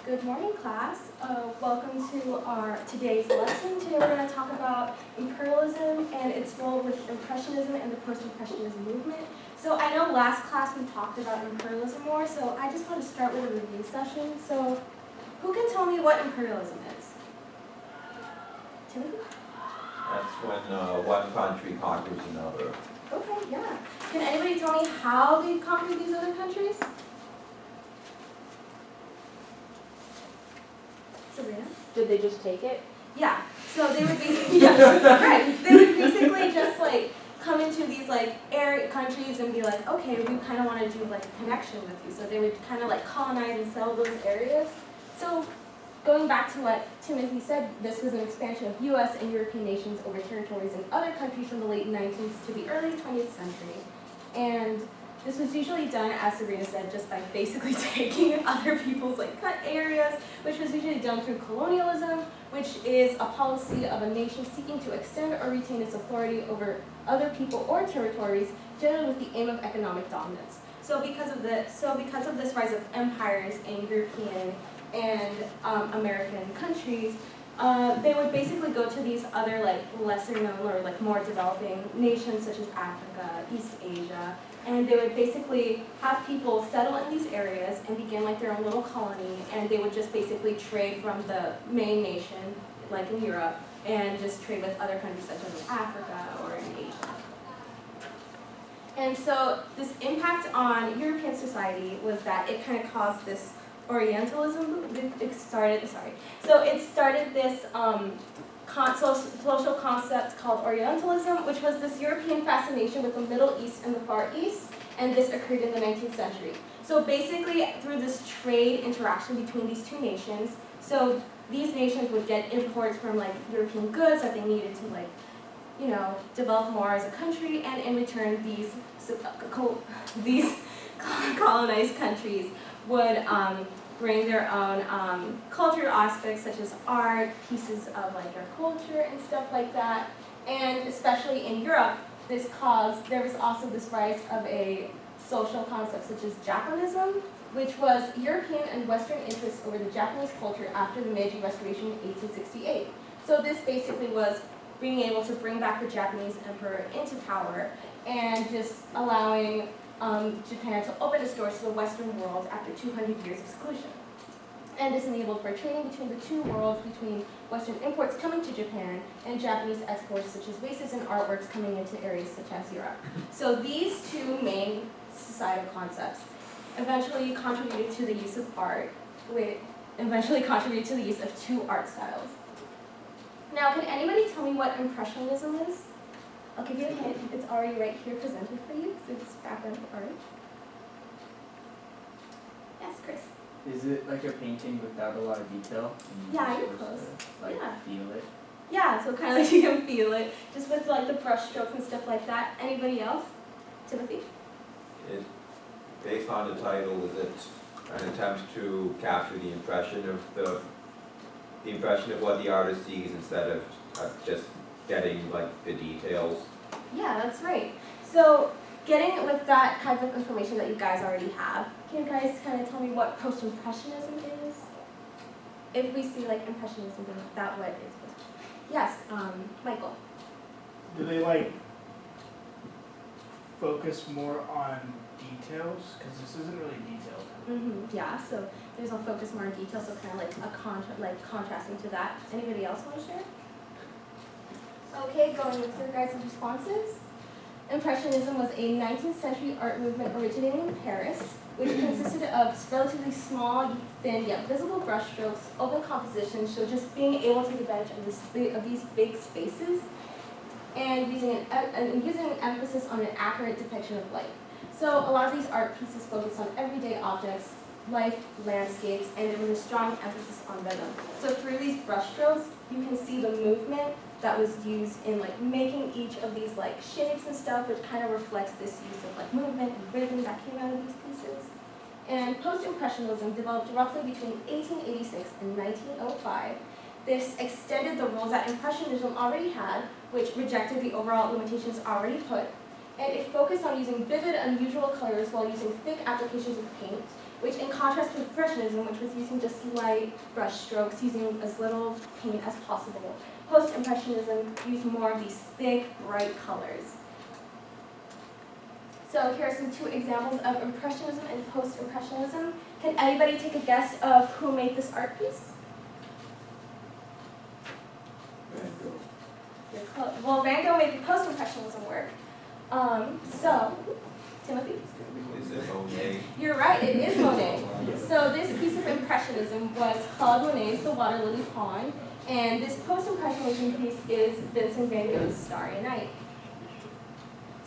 Good morning, class. Welcome to our today's lesson. Today we're going to talk about imperialism and its role with Impressionism and the post-Impressionism movement. So I know last class we talked about imperialism more, so I just want to start with a review session. So who can tell me what imperialism is? Timothy? That's when one country conquers another. Okay, yeah. Can anybody tell me how they conquered these other countries? Sabrina? Did they just take it? Yeah. So they would basically, yeah, right. They would basically just like come into these like area countries and be like, okay, we kind of want to do like a connection with you. So they would kind of like colonize and settle those areas. So going back to what Timothy said, this was an expansion of U.S. and European nations over territories in other countries from the late 19th to the early 20th century. And this was usually done, as Sabrina said, just by basically taking other people's like cut areas, which was usually done through colonialism, which is a policy of a nation seeking to extend or retain its authority over other people or territories, generally with the aim of economic dominance. So because of this rise of empires in European and American countries, they would basically go to these other like lesser known or like more developing nations such as Africa, East Asia, and they would basically have people settle in these areas and begin like their own little colony, and they would just basically trade from the main nation, like in Europe, and just trade with other countries such as in Africa or in Asia. And so this impact on European society was that it kind of caused this Orientalism. It started this social concept called Orientalism, which was this European fascination with the Middle East and the Far East, and this occurred in the 19th century. So basically, through this trade interaction between these two nations, so these nations would get imports from like European goods that they needed to like, you know, develop more as a country, and in return, these colonized countries would bring their own cultural aspects such as art, pieces of like their culture and stuff like that. And especially in Europe, there was also this rise of a social concept such as Japanism, which was European and Western interests over the Japanese culture after the Meiji Restoration in 1868. So this basically was being able to bring back the Japanese emperor into power and just allowing Japan to open its doors to the Western world after 200 years of exclusion. And this enabled for trading between the two worlds, between Western imports coming to Japan and Japanese exports such as vases and artworks coming into areas such as Europe. So these two main societal concepts eventually contributed to the use of two art styles. Now, can anybody tell me what Impressionism is? I'll give you a hint. It's already right here presented for you, so it's background art. Yes, Chris. Is it like a painting without a lot of detail? Yeah, you're close. Like Yeah. feel it? Yeah, so kind of like you can feel it, just with like the brush strokes and stuff like that. Anybody else? Timothy? Based on the title, is it an attempt to capture the impression of what the artist sees instead of just getting like the details? Yeah, that's right. So getting with that kind of information that you guys already have, can you guys kind of tell me what post-impressionism is? If we see like impressionism, then that what is post. Yes, Michael. Do they like focus more on details? Because this isn't really detailed. Yeah, so there's a focus more on detail, so kind of like contrasting to that. Anybody else want to share? Okay, going with your guys' responses. Impressionism was a 19th century art movement originating in Paris, which consisted of relatively small, thin, yet visible brushstrokes, open compositions, so just being able to take advantage of these big spaces, and using an emphasis on an accurate depiction of light. So a lot of these art pieces focus on everyday objects, life, landscapes, and there was a strong emphasis on rhythm. So through these brushstrokes, you can see the movement that was used in like making each of these like shapes and stuff, which kind of reflects this use of like movement and rhythm that came out of these pieces. And post-impressionism developed roughly between 1886 and 1905. This extended the rules that impressionism already had, which rejected the overall limitations already put, and it focused on using vivid, unusual colors while using thick applications of paint, which in contrast to Impressionism, which was using just light brush strokes, using as little paint as possible. Post-Impressionism used more of these thick, bright colors. So here are some two examples of Impressionism and Post-Impressionism. Can anybody take a guess of who made this art piece? Well, Van Gogh made the Post-Impressionism work. So, Timothy? Is it Monet? You're right, it is Monet. So this piece of Impressionism was Claude Monet's The Water Lily Pond, and this Post-Impressionism piece is Vincent van Gogh's Starry Night.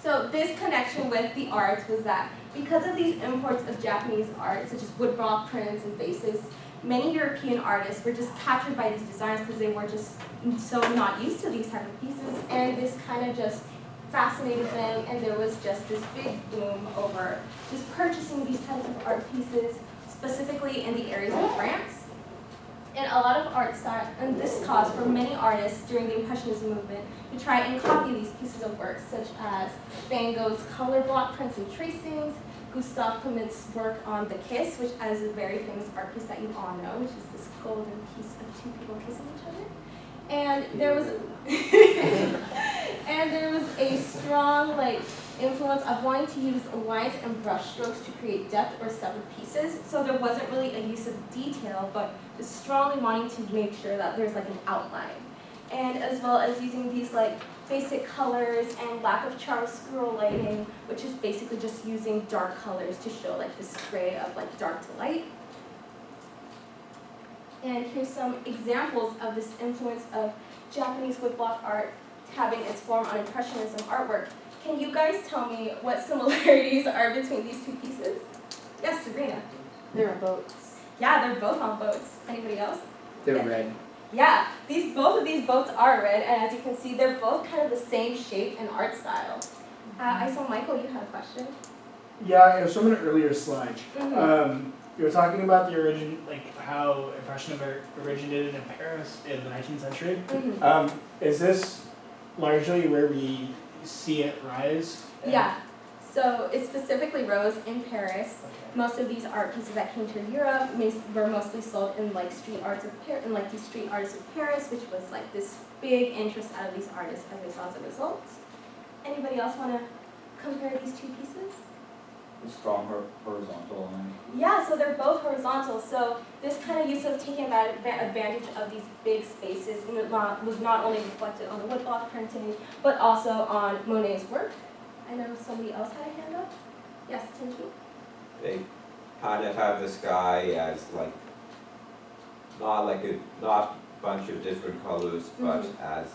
So this connection with the arts was that because of these imports of Japanese art, such as woodblock prints and vases, many European artists were just captured by these designs because they were just so not used to these type of pieces, and this kind of just fascinated them, and there was just this big boom over just purchasing these types of art pieces, specifically in the areas of France. And a lot of art style, and this caused for many artists during the Impressionism movement to try and copy these pieces of work, such as Van Gogh's color block prints and tracings, Gustave Kliment's work on The Kiss, which is a very famous art piece that you all know, which is this golden piece of two people kissing each other. And there was and there was a strong influence of wanting to use lines and brush strokes to create depth or separate pieces. So there wasn't really a use of detail, but just strongly wanting to make sure that there's an outline. And as well as using these basic colors and lack of chiaroscuro lighting, which is basically just using dark colors to show this gray of dark to light. And here's some examples of this influence of Japanese woodblock art having its form on Impressionism artwork. Can you guys tell me what similarities are between these two pieces? Yes, Sabrina. They're on boats. Yeah, they're both on boats. Anybody else? They're Yeah. red. Yeah, both of these boats are red, and as you can see, they're both kind of the same shape and art style. I saw Michael, you had a question. Yeah, I was from an earlier slide. Mhm. You were talking about the how Impressionism originated in Paris in the 19th century. Mhm. Is this largely where we see it rise? Yeah, so it specifically rose in Paris. Okay. Most of these art pieces that came to Europe were mostly sold in street arts of these street artists of Paris, which was this big interest out of these artists as they saw as a result. Anybody else want to compare these two pieces? The strong horizontal line. Yeah, so they're both horizontal. So this kind of use of taking advantage of these big spaces was not only reflected on the woodblock printing, but also on Monet's work. I know somebody else had a hand up. Yes, Tinky? They kind of have the sky as not a bunch of different colors, but as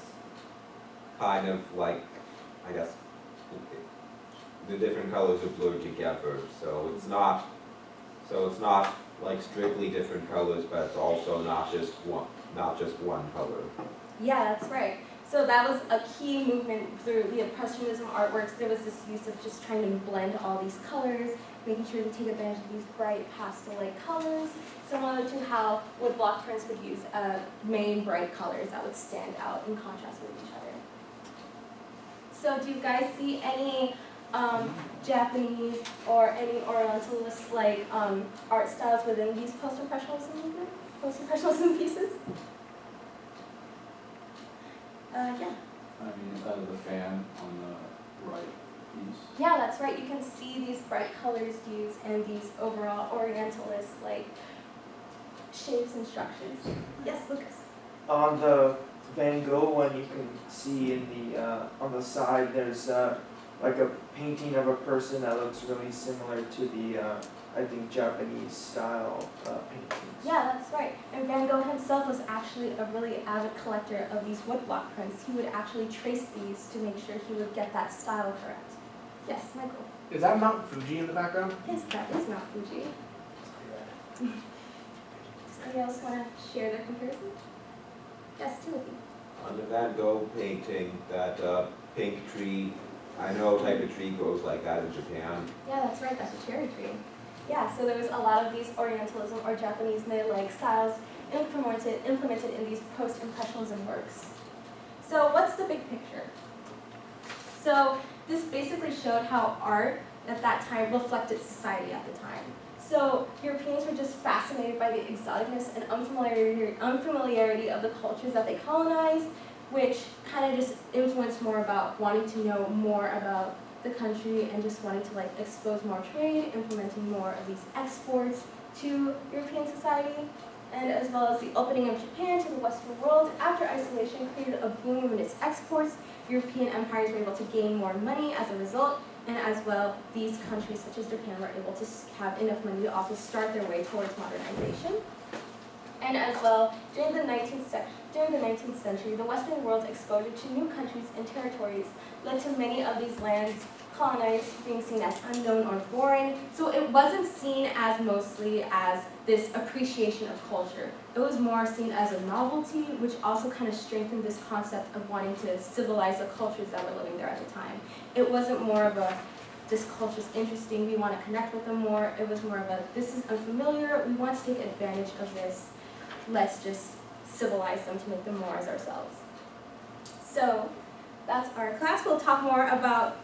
kind of I guess the different colors are blurred together. So it's not strictly different colors, but it's also not just one color. Yeah, that's right. So that was a key movement through the Impressionism artworks. There was this use of just trying to blend all these colors, making sure to take advantage of these bright pastel-like colors, similar to how woodblock prints would use main bright colors that would stand out in contrast with each other. So do you guys see any Japanese or any Orientalist art styles within these post-impressionism pieces? Yeah. I mean, the fan on the right piece. Yeah, that's right. You can see these bright colors used and these overall Orientalist shapes and structures. Yes, Lucas. On the Van Gogh one, you can see in the on the side there's a painting of a person that looks really similar to the I think Japanese style paintings. Yeah, that's right. And Van Gogh himself was actually a really avid collector of these woodblock prints. He would actually trace these to make sure he would get that style correct. Yes, Michael. Is that Mount Fuji in the background? Yes, that is Mount Fuji. Does anybody else want to share their comparison? Yes, Timothy. On the Van Gogh painting, that pink tree, I know a type of tree grows like that in Japan. Yeah, that's right. That's a cherry tree. Yeah, so there was a lot of these Orientalism or Japanese styles implemented in these post-impressionism works. So what's the big picture? So this basically showed how art at that time reflected society at the time. So Europeans were just fascinated by the exoticness and unfamiliarity of the cultures that they colonized, which kind of just influenced more about wanting to know more about the country and just wanting to like expose more trade, implementing more of these exports to European society, and as well as the opening of Japan to the Western world after isolation created a boom in its exports. European empires were able to gain more money as a result, and as well, these countries such as Japan were able to have enough money to also start their way towards modernization. And as well, during the 19th century, the Western world's exposure to new countries and territories led to many of these lands colonized being seen as unknown or foreign. So it wasn't seen as mostly as this appreciation of culture. It was more seen as a novelty, which also kind of strengthened this concept of wanting to civilize the cultures that were living there at the time. It wasn't more of a, this culture's interesting, we want to connect with them more. It was more of a, this is unfamiliar, we want to take advantage of this. Let's just civilize them to make them more as ourselves. So that's our class. We'll talk more about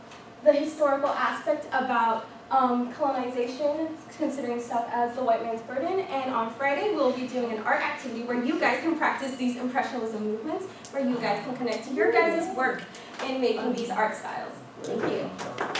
the historical aspect about colonization, considering stuff as the white man's burden. And on Friday, we'll be doing an art activity where you guys can practice these Impressionism movements, where you guys can connect to your guys' work in making these art styles. Thank you.